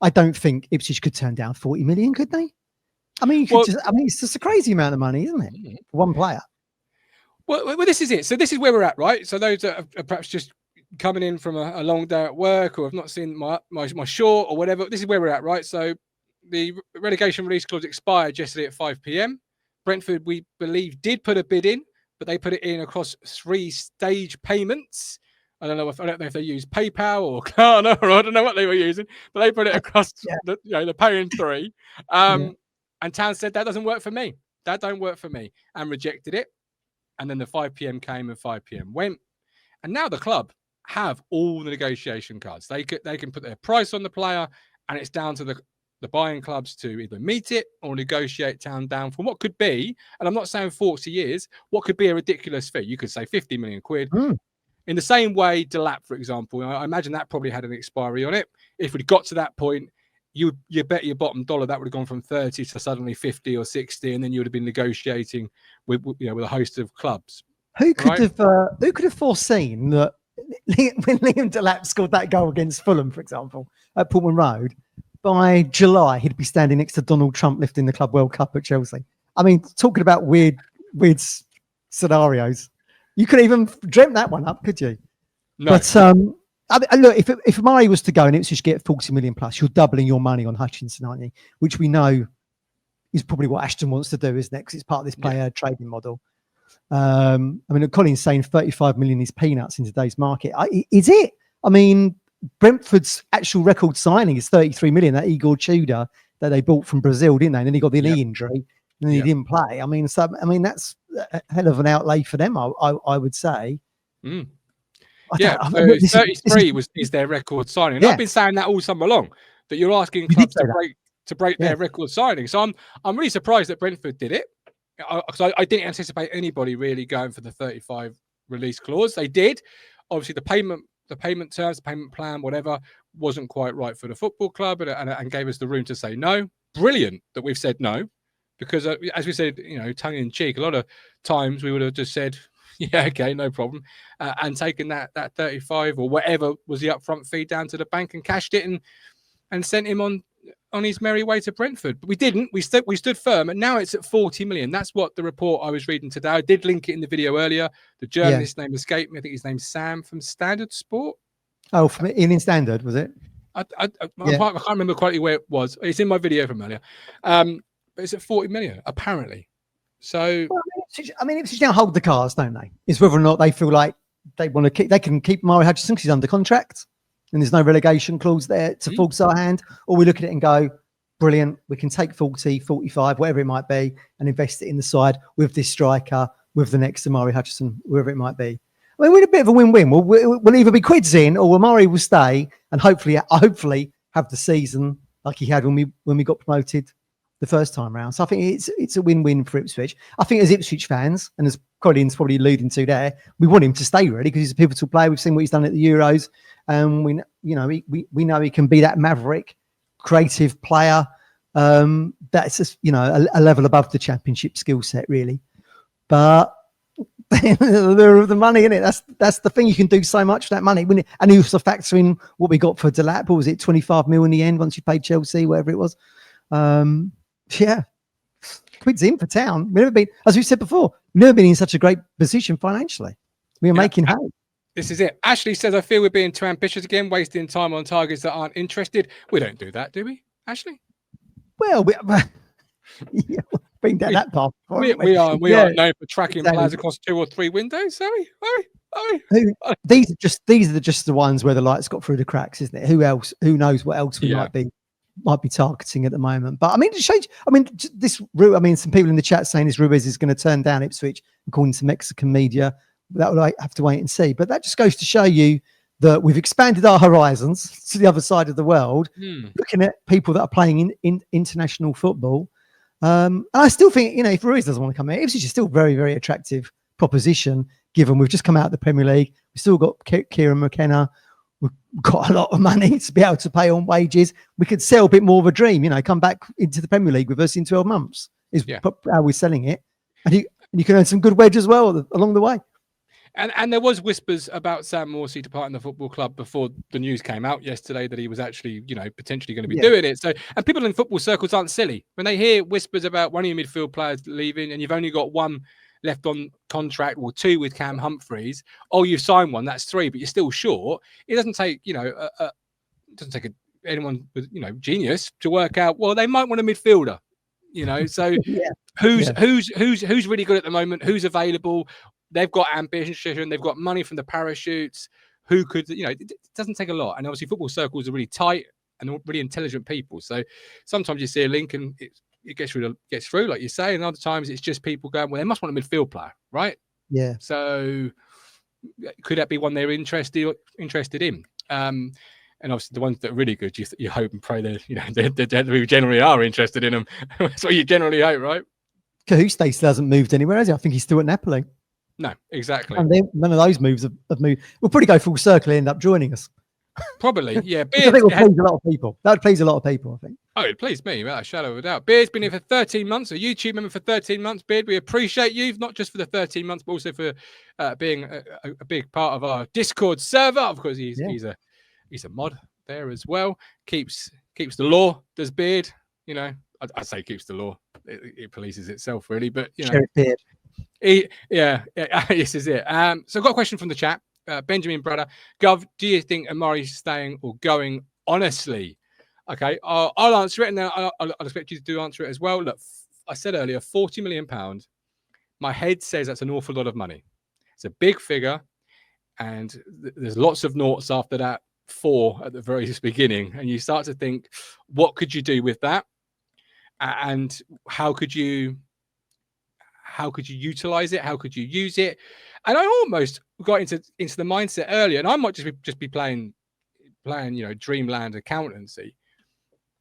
I don't think Ipswich could turn down 40 million, could they? I mean, it's just a crazy amount of money, isn't it? For one player. Well, this is it. So this is where we're at, right? So those that are perhaps just coming in from a long day at work or have not seen my short or whatever, this is where we're at, right? So the relegation release clause expired yesterday at 5 p.m. Brentford, we believe, did put a bid in, but they put it in across 3-stage payments. I don't know if they use PayPal or Klarna, or I don't know what they were using, but they put it across the pay in 3. And Town said that doesn't work for me. That don't work for me, and rejected it. And then the 5 p.m. came and 5 p.m. went. And now the club have all the negotiation cards. They can put their price on the player, and it's down to the buying clubs to either meet it or negotiate Town down from what could be, and I'm not saying 40 years, what could be a ridiculous fee. You could say 50 million quid. In the same way, Delap, for example, I imagine that probably had an expiry on it. If we'd got to that point, you bet your bottom dollar that would have gone from 30 to suddenly 50 or 60, and then you would have been negotiating with a host of clubs. Who could have foreseen that when Liam Delap scored that goal against Fulham, for example, at Portman Road, by July he'd be standing next to Donald Trump lifting the Club World Cup at Chelsea? I mean, talking about weird scenarios. You couldn't even dreamt that one up, could you? No. But look, if Omari was to go and Ipswich get 40 million plus, you're doubling your money on Hutchinson, aren't you? Which we know is probably what Ashton wants to do, isn't it? Because it's part of this player trading model. I mean, Colin's saying 35 million is peanuts in today's market. Is it? I mean, Brentford's actual record signing is 33 million. That Igor Tudor that they bought from Brazil, didn't they? And then he got the knee injury, and then he didn't play. I mean, that's a hell of an outlay for them, I would say. 33 is their record signing. And I've been saying that all summer long, that you're asking clubs to break their record signing. So I'm really surprised that Brentford did it, because I didn't anticipate anybody really going for the 35 release clause. They did. Obviously, the payment terms, the payment plan, whatever, wasn't quite right for the football club, and gave us the room to say no. Brilliant that we've said no, because as we said, tongue in cheek, a lot of times we would have just said, yeah, okay, no problem, and taken that 35 or whatever was the upfront fee down to the bank and cashed it and sent him on his merry way to Brentford. But we didn't. We stood firm, and now it's at 40 million. That's what the report I was reading today. I did link it in the video earlier. The journalist's name escaped me. I think his name's Sam from Standard Sport. Oh, from in Standard, was it? I can't remember quite where it was. It's in my video from earlier. But it's at 40 million, apparently. So, Ipswich now hold the cards, don't they? It's whether or not they feel like they can keep Omari Hutchinson because he's under contract and there's no relegation clause there to force our hand, or we look at it and go, brilliant, we can take 40, 45, whatever it might be, and invest it in the side with this striker, with the next Omari Hutchinson, wherever it might be. I mean, we're a bit of a win-win. We'll either be quids in, or Omari will stay and hopefully have the season like he had when we got promoted the first time round. So I think it's a win-win for Ipswich. I think as Ipswich fans, and as Colin's probably alluding to there, we want him to stay really because he's a pivotal player. We've seen what he's done at the Euros, and we know he can be that maverick, creative player. That's just, a level above the Championship skill set really. But the money in it, that's the thing. You can do so much for that money. And you also factor in what we got for Delap. What was it, 25 mil in the end once you paid Chelsea, whatever it was. Quid's in for Town. We've never been, as we said before, we've never been in such a great position financially. We are making hay. This is it. Ashley says, I feel we're being too ambitious again, wasting time on targets that aren't interested. We don't do that, do we, Ashley? Well, been down that path. We are known for tracking players across 2 or 3 windows, are we? These are just the ones where the lights got through the cracks, isn't it? Who knows what else we might be targeting at the moment. But this route, some people in the chat saying this Ruiz is going to turn down Ipswich according to Mexican media. That would have to wait and see. But that just goes to show you that we've expanded our horizons to the other side of the world, looking at people that are playing in international football. And I still think, if Ruiz doesn't want to come here, Ipswich is still very, very attractive proposition, given we've just come out of the Premier League. We've still got Kieran McKenna. We've got a lot of money to be able to pay on wages. We could sell a bit more of a dream, come back into the Premier League with us in 12 months is how we're selling it. And you can earn some good wedge as well along the way. And there was whispers about Sam Morsey departing the football club before the news came out yesterday that he was actually, potentially going to be doing it. So, and people in football circles aren't silly. When they hear whispers about one of your midfield players leaving and you've only got one left on contract or two with Cam Humphreys, you've signed one, that's three, but you're still short. It doesn't take, anyone with, genius to work out, well, they might want a midfielder, so who's really good at the moment, who's available. They've got ambition, they've got money from the parachutes. Who could, it doesn't take a lot. And obviously football circles are really tight and really intelligent people. So sometimes you see a link and it gets through, like you say, and other times it's just people going, well, they must want a midfield player, right? Yeah. So could that be one they're interested in? And obviously the ones that are really good, you hope and pray that we generally are interested in them. That's what you generally hope, right? Cahoon hasn't moved anywhere, has he? I think he's still at Napoli. No, exactly. And then none of those moves have moved. We'll probably go full circle and end up joining us. Probably, yeah. I think it will please a lot of people. That would please a lot of people, I think. Oh, it pleased me, without a shadow of a doubt. Beard's been here for 13 months, a YouTube member for 13 months. Beard, we appreciate you, not just for the 13 months, but also for being a big part of our Discord server. Of course, he's a mod there as well. Keeps the law, does Beard. I say keeps the law. It polices itself, really. But, Beard. This is it. So I've got a question from the chat. Benjamin Brother, Gov, do you think Omari's staying or going? Honestly, okay, I'll answer it, and then I'll expect you to answer it as well. Look, I said earlier, £40 million. My head says that's an awful lot of money. It's a big figure, and there's lots of noughts after that 4 at the very beginning, and you start to think, what could you do with that, and how could you utilize it? How could you use it? And I almost got into the mindset earlier, and I might just be playing, dreamland accountancy.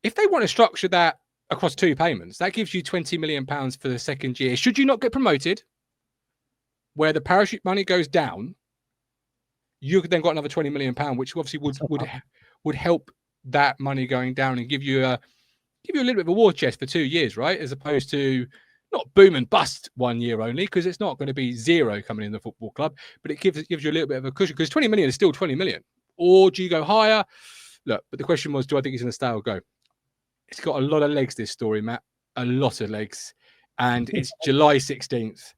If they want to structure that across 2 payments, that gives you £20 million for the second year. Should you not get promoted, where the parachute money goes down, you could then got another £20 million, which obviously would help that money going down and give you a little bit of a war chest for 2 years, right? As opposed to not boom and bust 1 year only, because it's not going to be zero coming in the football club, but it gives you a little bit of a cushion, because 20 million is still 20 million. Or do you go higher? Look, but the question was, do I think he's going to stay or go? It's got a lot of legs, this story, Matt. A lot of legs. And it's July 16th.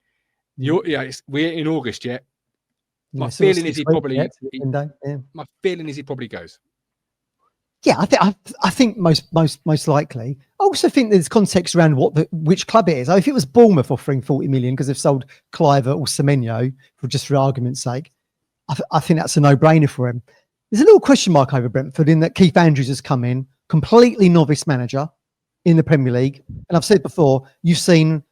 We're in August yet. My feeling is he probably goes. Yeah, I think most likely. I also think there's context around which club it is. If it was Bournemouth offering 40 million because they've sold Cliver or Semenyo, for argument's sake, I think that's a no-brainer for him. There's a little question mark over Brentford in that Keith Andrews has come in, completely novice manager in the Premier League. And I've said before, you've seen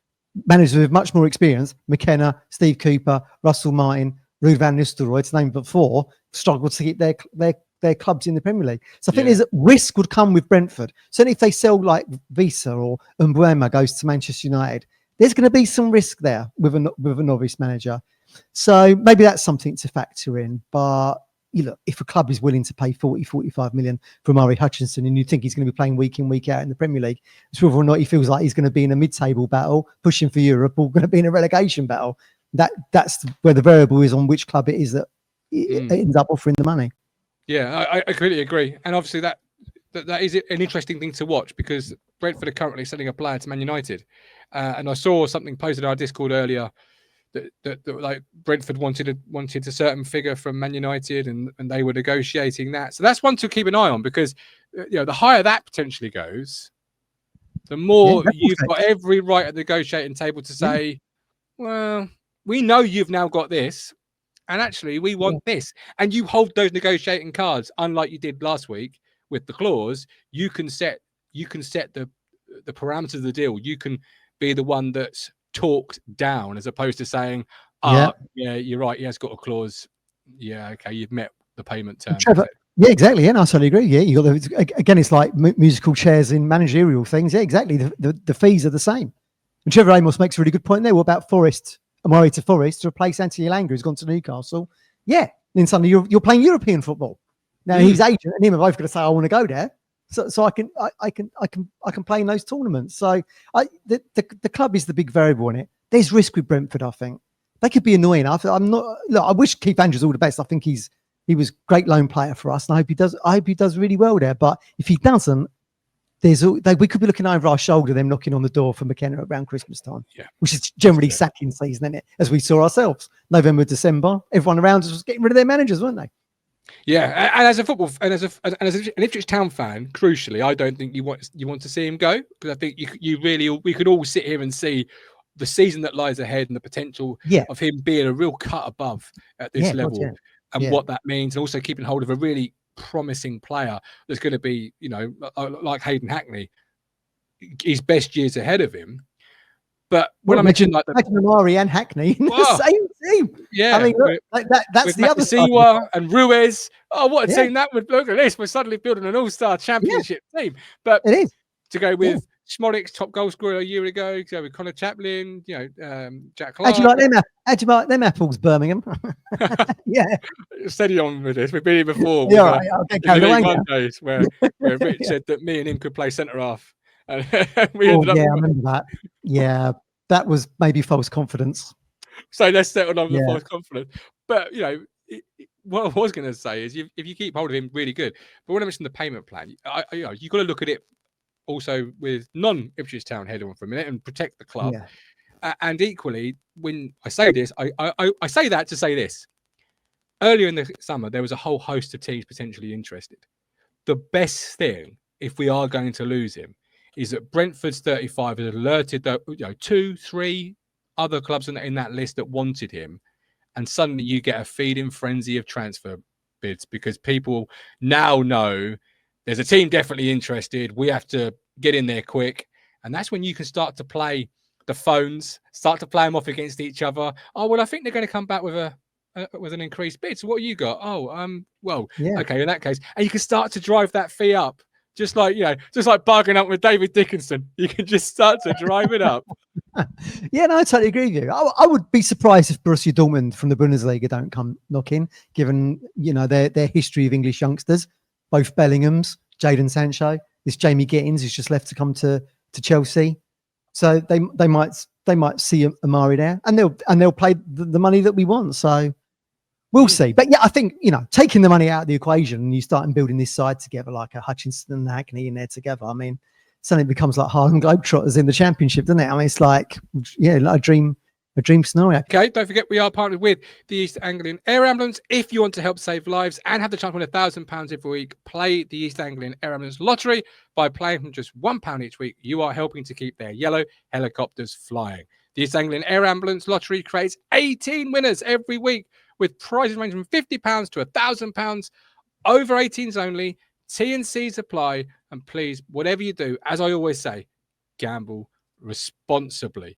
managers with much more experience, McKenna, Steve Cooper, Russell Martin, Ruud van Nistelrooy, to name before, struggled to keep their clubs in the Premier League. So I think there's risk would come with Brentford. Certainly if they sell like Visa or Mbuema goes to Manchester United, there's going to be some risk there with a novice manager. So maybe that's something to factor in. But if a club is willing to pay 45 million for Omari Hutchinson and you think he's going to be playing week in, week out in the Premier League, it's whether or not he feels like he's going to be in a mid-table battle, pushing for Europe, or going to be in a relegation battle. That's where the variable is on which club it is that it ends up offering the money. Yeah, I completely agree. And obviously that is an interesting thing to watch, because Brentford are currently selling a player to Man United. And I saw something posted on our Discord earlier that like Brentford wanted a certain figure from Man United, and they were negotiating that. So that's one to keep an eye on, because the higher that potentially goes, the more you've got every right at the negotiating table to say, well, we know you've now got this, and actually we want this, and you hold those negotiating cards, unlike you did last week with the clause. You can set the parameters of the deal. You can be the one that's talked down, as opposed to saying, yeah, you're right, he has got a clause. Yeah, okay, you've met the payment terms. Yeah, exactly. Yeah, no, I totally agree. Yeah, you got again, it's like musical chairs in managerial things. Yeah, exactly. The fees are the same. And Trevor Amos makes a really good point there. What about Omari to Forest to replace Anthony Elanga, who's gone to Newcastle? Yeah, then suddenly you're playing European football. Now his agent and him are both going to say, I want to go there. So I can play in those tournaments. So the club is the big variable in it. There's risk with Brentford, I think, They could be annoying. I'm not. Look, I wish Keith Andrews all the best. I think he was great loan player for us, and I hope he does really well there. But if he doesn't, we could be looking over our shoulder, them knocking on the door for McKenna around Christmas time, which is generally sacking season, isn't it? As we saw ourselves, November, December, everyone around us was getting rid of their managers, weren't they? Yeah, and as a football and as an Ipswich Town fan, crucially, I don't think you want to see him go, because I think we could all sit here and see the season that lies ahead and the potential of him being a real cut above at this level, and what that means, and also keeping hold of a really promising player that's going to be, like Hayden Hackney, his best years ahead of him. But when I mentioned like Omari and Hackney in the same team, I mean, look, that's the other side. And Ruiz. Oh, what a team that would look at this. We're suddenly building an all-star championship team. But it is to go with Smollick's top goal scorer a year ago, to go with Connor Chaplin, Jack Clark. How'd you like them apples, Birmingham? Steady on with this. We've been here before. Mondays where Rich said that me and him could play centre half. And we ended up. I remember that. Yeah, that was maybe false confidence. So let's settle on the false confidence. But what I was going to say is, if you keep hold of him, really good. But when I mentioned the payment plan, you've got to look at it also with non-Ipswich Town head on for a minute and protect the club. And equally, when I say this, I say that to say this. Earlier in the summer, there was a whole host of teams potentially interested. The best thing, if we are going to lose him, is that Brentford's 35 has alerted 2-3 other clubs in that list that wanted him, and suddenly you get a feeding frenzy of transfer bids, because people now know there's a team definitely interested. We have to get in there quick, and that's when you can start to play the phones, start to play them off against each other. Oh, well, I think they're going to come back with an increased bid. So what you got? Oh, okay, in that case, and you can start to drive that fee up. Just like bargaining up with David Dickinson, you can just start to drive it up. I totally agree with you. I would be surprised if Borussia Dortmund from the Bundesliga don't come knocking, given their history of English youngsters, both Bellinghams, Jadon Sancho, this Jamie Gittins who's just left to come to Chelsea. So they might see Omari there, and they'll pay the money that we want. So we'll see. But I think, taking the money out of the equation and you start building this side together, like a Hutchinson and Hackney in there together, I mean, suddenly it becomes like Harlem Globetrotters in the Championship, doesn't it? I mean, it's like a dream scenario. Okay, don't forget we are partnered with the East Anglian Air Ambulance. If you want to help save lives and have the chance to win £1,000 every week, play the East Anglian Air Ambulance lottery. By playing from just £1 each week, you are helping to keep their yellow helicopters flying. The East Anglian Air Ambulance lottery creates 18 winners every week, with prizes ranging from £50 to £1,000, over 18s only. T&Cs apply. And please, whatever you do, as I always say, gamble responsibly.